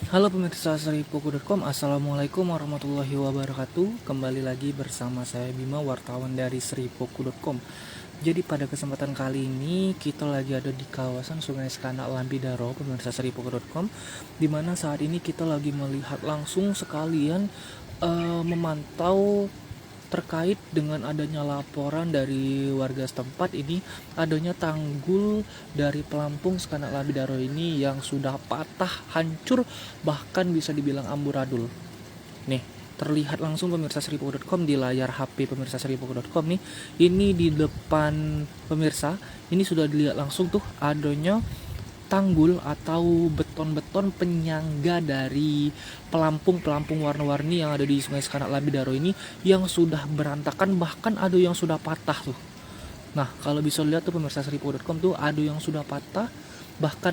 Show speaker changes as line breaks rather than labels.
Halo pemirsa seripuku.com, Assalamualaikum warahmatullahi wabarakatuh. Kembali lagi bersama saya Bima, wartawan dari seripuku.com. Jadi pada kesempatan kali ini kita lagi ada di kawasan Sungai Sekanak Lambidaro, pemirsa seripuku.com, dimana saat ini kita lagi melihat langsung sekalian memantau terkait dengan adanya laporan dari warga setempat ini, adanya tanggul dari pelampung Sekanak Lambidaro ini yang sudah patah, hancur, bahkan bisa dibilang amburadul. Nih, terlihat langsung pemirsa seripuku.com di layar HP pemirsa seripuku.com nih. Ini di depan pemirsa, ini sudah dilihat langsung tuh adanya tanggul atau beton-beton penyangga dari pelampung warna-warni yang ada di Sungai Sekanak Lambidaro ini yang sudah berantakan, bahkan ada yang sudah patah tuh. Nah, kalau bisa lihat tuh pemirsa seripuku.com tuh ada yang sudah patah, bahkan